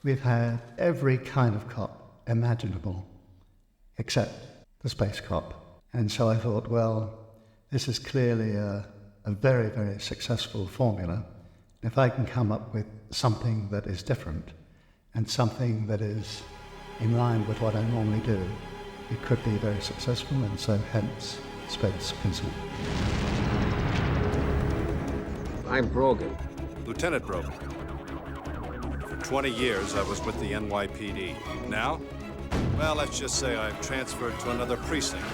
We've had every kind of cop imaginable, except the space cop. And so I thought, well, this is clearly a very, very successful formula. If I can come up with something that is different and something that is in line with what I normally do, it could be very successful, and so hence Space Precinct. I'm Brogan. Lieutenant Brogan. For 20 years, I was with the NYPD. Now, well, let's just say I've transferred to another precinct.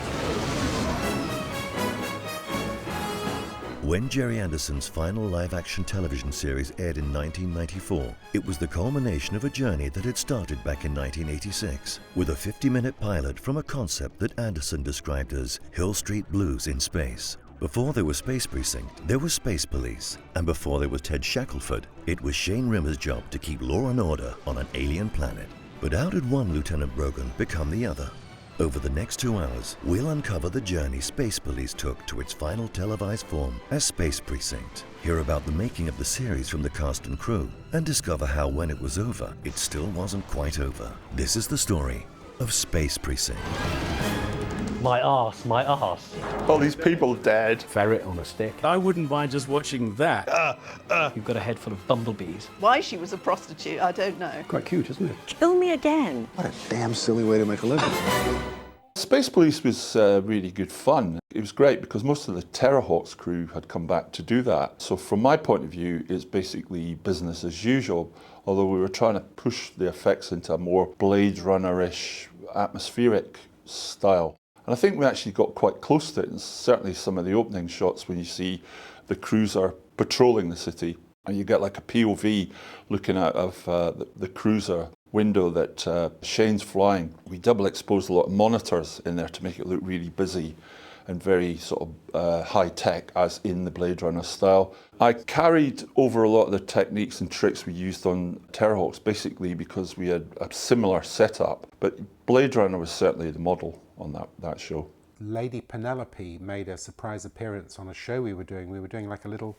When Gerry Anderson's final live-action television series aired in 1994, it was the culmination of a journey that had started back in 1986, with a 50-minute pilot from a concept that Anderson described as Hill Street Blues in space. Before there was Space Precinct, there was Space Police, and before there was Ted Shackleford, it was Shane Rimmer's job to keep law and order on an alien planet. But how did one Lieutenant Brogan become the other? Over the next 2 hours, we'll uncover the journey Space Police took to its final televised form as Space Precinct, hear about the making of the series from the cast and crew, and discover how when it was over, it still wasn't quite over. This is the story of Space Precinct. My arse, my arse. All these people dead. Ferret on a stick. I wouldn't mind just watching that. You've got a head full of bumblebees. Why she was a prostitute, I don't know. Quite cute, isn't it? Kill me again. What a damn silly way to make a living. Space Police was really good fun. It was great because most of the Terrahawks crew had come back to do that. So from my point of view, it's basically business as usual, although we were trying to push the effects into a more Blade Runner-ish atmospheric style. And I think we actually got quite close to it, and certainly some of the opening shots when you see the cruiser patrolling the city, and you get like a POV looking out of the cruiser window that Shane's flying. We double exposed a lot of monitors in there to make it look really busy and very sort of high tech, as in the Blade Runner style. I carried over a lot of the techniques and tricks we used on Terrahawks, basically because we had a similar setup, but Blade Runner was certainly the model on that show. Lady Penelope made a surprise appearance on a show we were doing. We were doing like a little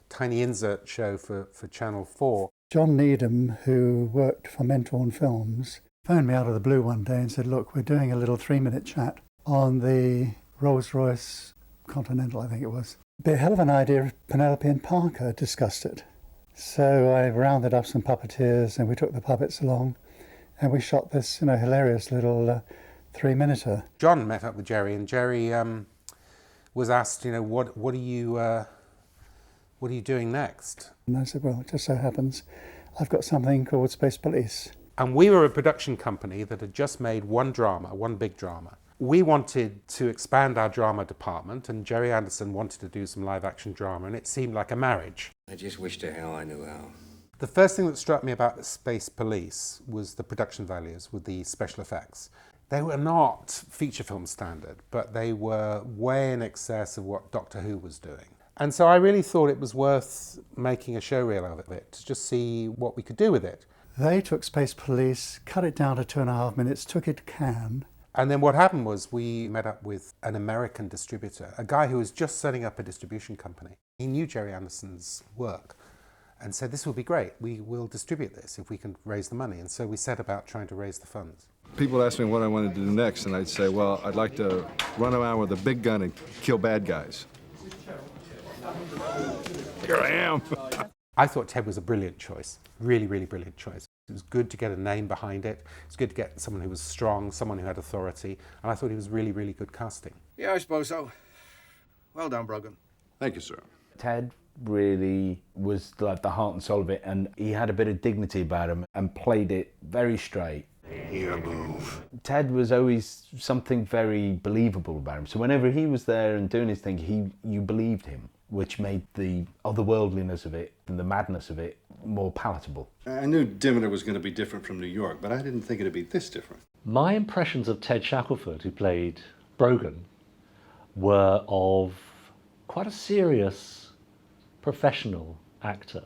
tiny insert show for Channel 4. John Needham, who worked for Mentorn Films, phoned me out of the blue one day and said, look, we're doing a little 3-minute chat on the Rolls-Royce Continental, I think it was. Be a hell of an idea if Penelope and Parker discussed it. So I rounded up some puppeteers and we took the puppets along and we shot this, hilarious little 3-minuter. John met up with Gerry, and Gerry was asked, what are you doing next? And I said, well, it just so happens I've got something called Space Police. And we were a production company that had just made one big drama. We wanted to expand our drama department, and Gerry Anderson wanted to do some live-action drama, and it seemed like a marriage. I just wish to hell I knew how. The first thing that struck me about Space Police was the production values with the special effects. They were not feature film standard, but they were way in excess of what Doctor Who was doing. And so I really thought it was worth making a showreel out of it, to just see what we could do with it. They took Space Police, cut it down to 2.5 minutes, took it to Cannes. And then what happened was we met up with an American distributor, a guy who was just setting up a distribution company. He knew Gerry Anderson's work and said, this will be great. We will distribute this if we can raise the money. And so we set about trying to raise the funds. People ask me what I wanted to do next, and I'd say, well, I'd like to run around with a big gun and kill bad guys. Here I am. I thought Ted was a brilliant choice, really, really brilliant choice. It was good to get a name behind it. It was good to get someone who was strong, someone who had authority, and I thought he was really, really good casting. Yeah, I suppose so. Well done, Brogan. Thank you, sir. Ted really was like the heart and soul of it, and he had a bit of dignity about him and played it very straight. Your move. Ted was always something very believable about him. So whenever he was there and doing his thing, you believed him, which made the otherworldliness of it and the madness of it more palatable. I knew Demeter was going to be different from New York, but I didn't think it'd be this different. My impressions of Ted Shackleford, who played Brogan, were of quite a serious, professional actor.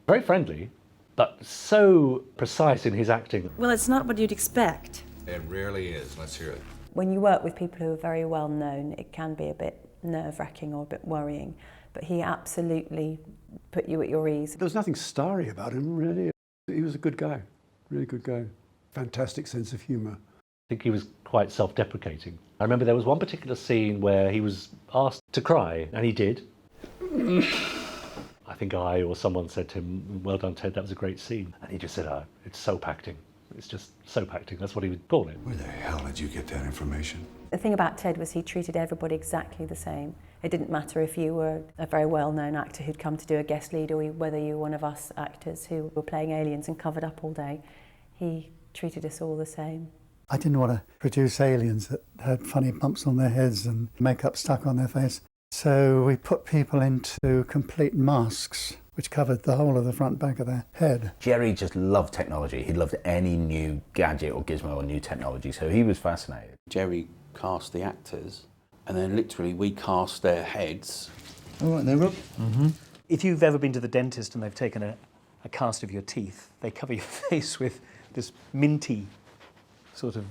Very friendly, but so precise in his acting. Well, it's not what you'd expect. It rarely is. Let's hear it. When you work with people who are very well known, it can be a bit nerve-wracking or a bit worrying, but he absolutely put you at your ease. There was nothing starry about him, really. He was a good guy. really good guy. Fantastic sense of humour. I think he was quite self-deprecating. I remember there was one particular scene where he was asked to cry, and he did. I think I or someone said to him, "Well done, Ted, that was a great scene." And he just said, "Oh, it's soap acting. It's just soap acting." That's what he would call it. Where the hell did you get that information? The thing about Ted was he treated everybody exactly the same. It didn't matter if you were a very well-known actor who'd come to do a guest lead or whether you were one of us actors who were playing aliens and covered up all day. He treated us all the same. I didn't want to produce aliens that had funny bumps on their heads and makeup stuck on their face. So we put people into complete masks, which covered the whole of the front back of their head. Gerry just loved technology. He loved any new gadget or gizmo or new technology, so he was fascinated. Gerry cast the actors, and then literally we cast their heads. All right there, Rob. Mm-hmm. If you've ever been to the dentist and they've taken a cast of your teeth, they cover your face with this minty sort of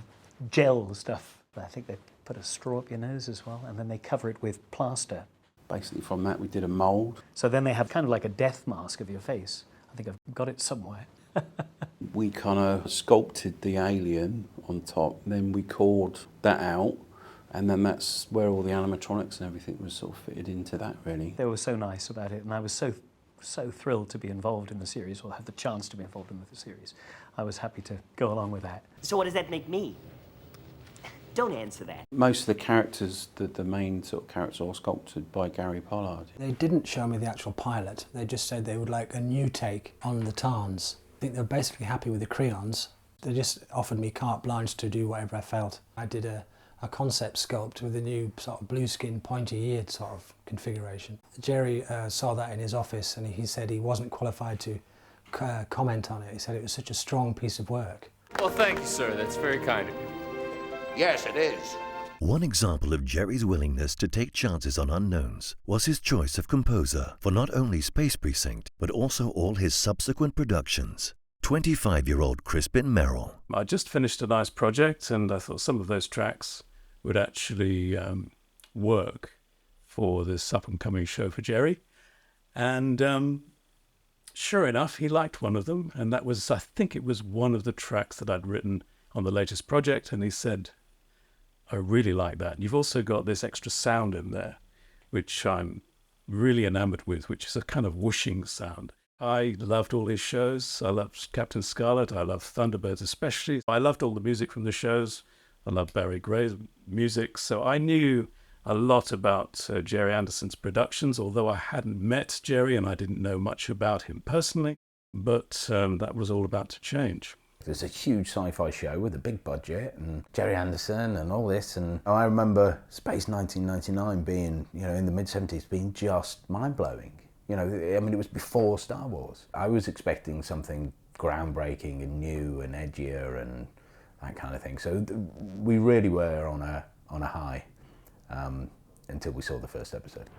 gel stuff. I think they put a straw up your nose as well, and then they cover it with plaster. Basically from that we did a mould. So then they have kind of like a death mask of your face. I think I've got it somewhere. We kind of sculpted the alien on top, then we cored that out, and then that's where all the animatronics and everything was sort of fitted into that, really. They were so nice about it, and I was so thrilled to be involved in the series, or have the chance to be involved in the series. I was happy to go along with that. So what does that make me? Don't answer that. Most of the characters, the main sort of characters, are sculpted by Gary Pollard. They didn't show me the actual pilot. They just said they would like a new take on the Tarns. I think they were basically happy with the Creons. They just offered me carte blanche to do whatever I felt. I did a concept sculpt with a new sort of blue skin, pointy-eared sort of configuration. Gerry saw that in his office, and he said he wasn't qualified to comment on it. He said it was such a strong piece of work. Well, thank you, sir. That's very kind of you. Yes, it is. One example of Gerry's willingness to take chances on unknowns was his choice of composer for not only Space Precinct, but also all his subsequent productions. 25-year-old Crispin Merrill. I just finished a nice project, and I thought some of those tracks would actually work for this up-and-coming show for Gerry. And sure enough, he liked one of them, and that was, I think it was one of the tracks that I'd written on the latest project, and he said, "I really like that. You've also got this extra sound in there, which I'm really enamored with, which is a kind of whooshing sound." I loved all his shows. I loved Captain Scarlet. I loved Thunderbirds especially. I loved all the music from the shows. I loved Barry Gray's music. So I knew a lot about Gerry Anderson's productions, although I hadn't met Gerry and I didn't know much about him personally. But that was all about to change. There's a huge sci-fi show with a big budget and Gerry Anderson and all this, and I remember Space 1999 being, in the mid-70s, being just mind-blowing. I mean, it was before Star Wars. I was expecting something groundbreaking and new and edgier and that kind of thing. So we really were on a high until we saw the first episode.